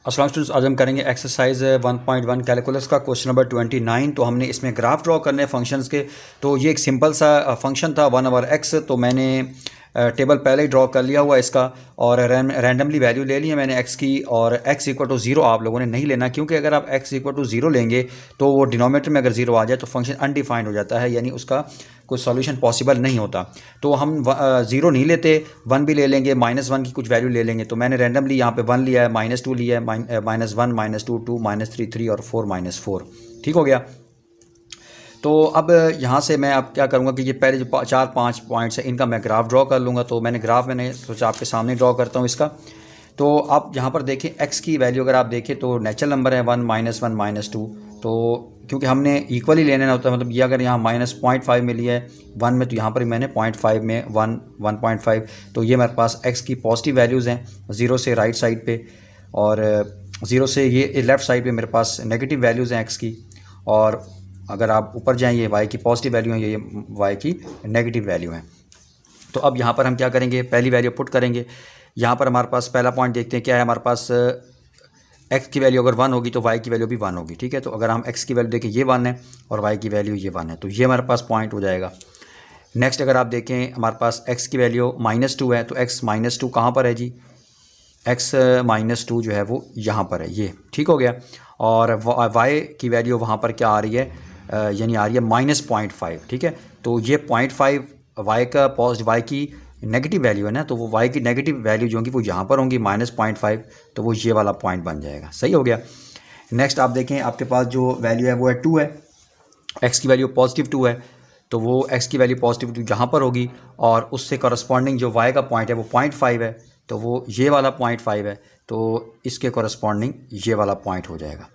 अस्सलाम स्टूडेंट्स, आज हम करेंगे एक्सरसाइज 1.1 कैलकुलस का क्वेश्चन नंबर 29। तो हमने इसमें ग्राफ ड्रॉ करने हैं फंक्शंस के। तो ये एक सिंपल सा फंक्शन था 1/x। तो मैंने टेबल पहले ही ड्रॉ कर लिया हुआ इसका और रैंडमली वैल्यू ले ली है मैंने x की। और x इक्वल टू 0 आप लोगों ने नहीं लेना, क्योंकि अगर आप x इक्वल टू 0 लेंगे तो वो डिनोमिनेटर में अगर 0 आ जाए तो फंक्शन अनडिफाइंड हो जाता है, यानी उसका कोई सॉल्यूशन पॉसिबल नहीं होता। तो हम 0 नहीं लेते, 1 भी ले लेंगे, -1 की कुछ वैल्यू ले लेंगे। तो मैंने रैंडमली यहाँ पे 1 लिया है, -2 लिया है, -1 -2 2 -3 3 और 4 -4। ठीक हो गया। तो अब यहाँ से मैं अब क्या करूँगा कि ये पहले जो 4-5 पॉइंट्स हैं इनका मैं ग्राफ ड्रॉ कर लूँगा। तो मैंने सोचा आपके सामने ड्रॉ करता हूँ इसका। तो आप यहाँ पर देखें x की वैल्यू अगर आप देखें तो नेचुरल नंबर है 1 -1 -2। तो क्योंकि हमने इक्वली लेना होता है, मतलब ये अगर यहाँ -0.5 में लिया है 1 में, तो यहाँ पर मैंने 0.5 में 1 1.5। तो ये मेरे पास x की पॉजिटिव वैल्यूज़ हैं 0 से राइट साइड पे, और 0 से ये लेफ़्ट साइड पे मेरे पास नेगेटिव वैल्यूज़ हैं x की। और अगर आप ऊपर जाएँ ये y की पॉजिटिव वैल्यू है, ये y की नेगेटिव वैल्यू है। तो अब यहाँ पर हम क्या करेंगे, पहली वैल्यू पुट करेंगे। यहाँ पर हमारे पास पहला पॉइंट देखते हैं क्या है। हमारे पास x की वैल्यू अगर 1 होगी तो y की वैल्यू भी 1 होगी। ठीक है, तो अगर हम x की वैल्यू देखें ये 1 है और y की वैल्यू ये 1 है, तो ये हमारे पास पॉइंट हो जाएगा। नेक्स्ट अगर आप देखें हमारे पास x की वैल्यू -2 है, तो x -2 कहाँ पर है जी, x -2 जो है वो यहाँ पर है, ये ठीक हो गया। और y की वैल्यू वहाँ पर क्या आ रही है, यानी आ रही है -0.5। ठीक है, तो ये 0.5 y का y की नेगेटिव वैल्यू है ना, तो वो y की नेगेटिव वैल्यू जो होंगी वो यहाँ पर होंगी -0.5, तो वो ये वाला पॉइंट बन जाएगा। सही हो गया। नेक्स्ट आप देखें आपके पास जो वैल्यू है वो है 2 है, x की वैल्यू पॉजिटिव 2 है, तो वो x की वैल्यू पॉजिटिव 2 जहाँ पर होगी और उससे करस्पॉन्डिंग जो y का पॉइंट है वो 0.5 है, तो वो ये वाला 0.5 है, तो इसके करस्पॉन्डिंग ये वाला पॉइंट हो जाएगा।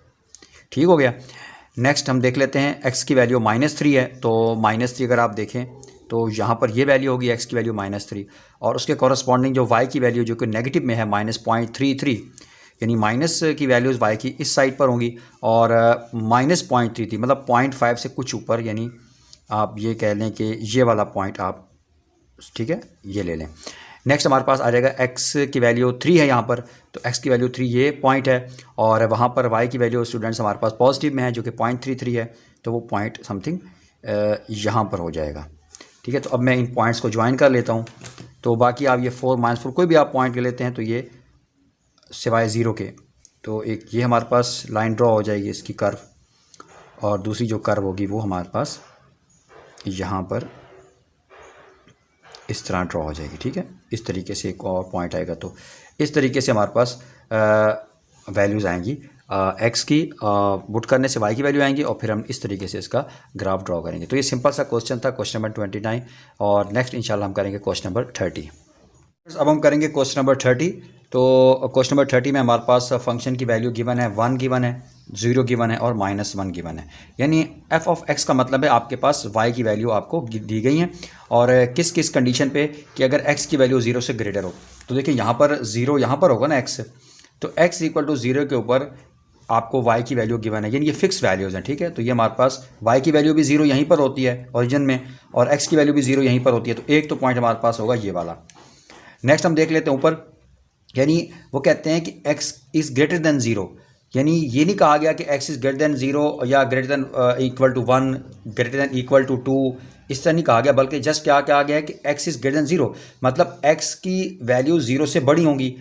ठीक हो गया। नेक्स्ट हम देख लेते हैं x की वैल्यू -3 है, तो -3 अगर आप देखें तो यहाँ पर ये वैल्यू होगी x की वैल्यू -3, और उसके कॉरस्पॉन्डिंग जो y की वैल्यू जो कि नेगेटिव में है -0.33, यानी माइनस की वैल्यूज़ y की इस साइड पर होंगी, और -0.33 मतलब 0.5 से कुछ ऊपर, यानी आप ये कह लें कि ये वाला पॉइंट आप ठीक है ये ले लें। नेक्स्ट हमारे पास आ जाएगा x की वैल्यू 3 है यहाँ पर, तो x की वैल्यू 3 ये पॉइंट है, और वहाँ पर y की वैल्यू स्टूडेंट्स हमारे पास पॉजिटिव में है जो कि 0.33 है, तो वो पॉइंट समथिंग यहाँ पर हो जाएगा। ठीक है, तो अब मैं इन पॉइंट्स को ज्वाइन कर लेता हूँ। तो बाकी आप ये 4 -4 कोई भी आप पॉइंट ले लेते हैं, तो ये सिवाय 0 के, तो एक ये हमारे पास लाइन ड्रॉ हो जाएगी इसकी कर्व, और दूसरी जो कर्व होगी वो हमारे पास यहाँ पर इस तरह ड्रॉ हो जाएगी। ठीक है, इस तरीके से एक और पॉइंट आएगा, तो इस तरीके से हमारे पास वैल्यूज़ आएंगी x की, पुट करने से y की वैल्यू आएंगी, और फिर हम इस तरीके से इसका ग्राफ ड्रॉ करेंगे। तो ये सिंपल सा क्वेश्चन था, क्वेश्चन नंबर 29। और नेक्स्ट इंशाल्लाह हम करेंगे क्वेश्चन नंबर 30। अब हम करेंगे क्वेश्चन नंबर 30। तो क्वेश्चन नंबर 30 में हमारे पास फंक्शन की वैल्यू गिवन है, 1 गिवन है, 0 गिवन है और -1 गिवन है। यानी f(x) का मतलब है आपके पास y की वैल्यू आपको दी गई है, और किस किस कंडीशन पे कि अगर x की वैल्यू 0 से ग्रेटर हो। तो देखिए यहाँ पर 0 यहाँ पर होगा ना x, तो x इक्वल टू 0 के ऊपर आपको y की वैल्यू गिवन है, यानी ये फिक्स वैल्यूज़ हैं। ठीक है, तो ये हमारे पास y की वैल्यू भी 0 यहीं पर होती है ओरिजिन में, और x की वैल्यू भी 0 यहीं पर होती है, तो एक तो पॉइंट हमारे पास होगा ये वाला। नेक्स्ट हम देख लेते हैं ऊपर, यानी वो कहते हैं कि x इज़ ग्रेटर दैन 0, यानी ये नहीं कहा गया कि x इज़ ग्रेटर दैन 0 या greater than equal to 1, greater than equal to 2, इस तरह नहीं कहा गया, बल्कि जस्ट क्या कहा गया है कि x इज़ ग्रेटर दैन 0, मतलब x की वैल्यू 0 से बड़ी होंगी।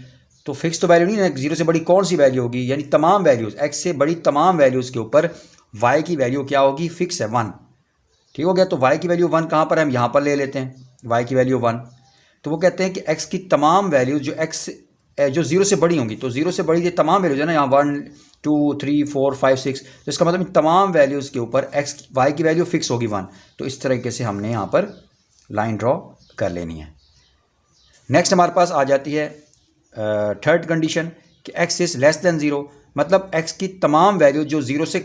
तो फिक्स तो वैल्यू नहीं है, 0 से बड़ी कौन सी वैल्यू होगी, यानी तमाम वैल्यूज़ x से बड़ी तमाम वैल्यूज़ के ऊपर y की वैल्यू क्या होगी, फिक्स है 1। ठीक हो गया, तो y की वैल्यू 1 कहाँ पर है, हम यहाँ पर ले लेते हैं y की वैल्यू 1। तो वो कहते हैं कि x की तमाम वैल्यूज़ जो x जो 0 से बड़ी होंगी, तो 0 से बड़ी ये तमाम वैल्यूज़ है ना, यहाँ 1 2 3 4 5 6, तो इसका मतलब इन तमाम वैल्यूज़ के ऊपर y की वैल्यू फिक्स होगी 1। तो इस तरीके से हमने यहाँ पर लाइन ड्रॉ कर लेनी है। नेक्स्ट हमारे पास आ जाती है थर्ड कंडीशन कि x इज़ लेस दैन 0, मतलब x की तमाम वैल्यू जो 0 से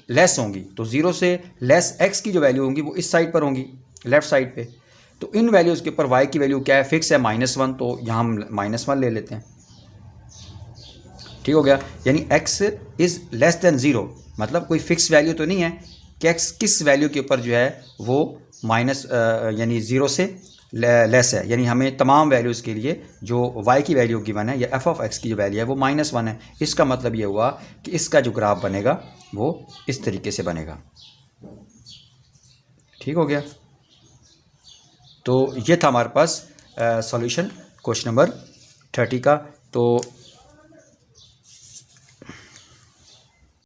लेस होंगी, तो 0 से लेस x की जो वैल्यू होंगी वो इस साइड पर होंगी, लेफ़्ट साइड पे। तो इन वैल्यूज़ के ऊपर y की वैल्यू क्या है, फिक्स है -1, तो यहाँ हम -1 ले लेते हैं। ठीक हो गया, यानी x इज़ लेस दैन 0, मतलब कोई फिक्स वैल्यू तो नहीं है कि x किस वैल्यू के ऊपर जो है वो यानी 0 से लेस है, यानी हमें तमाम वैल्यूज़ के लिए जो y की वैल्यू गिवन है या f ऑफ x की जो वैल्यू है वो -1 है। इसका मतलब ये हुआ कि इसका जो ग्राफ बनेगा वो इस तरीके से बनेगा। ठीक हो गया। तो ये था हमारे पास सॉल्यूशन क्वेश्चन नंबर 30 का। तो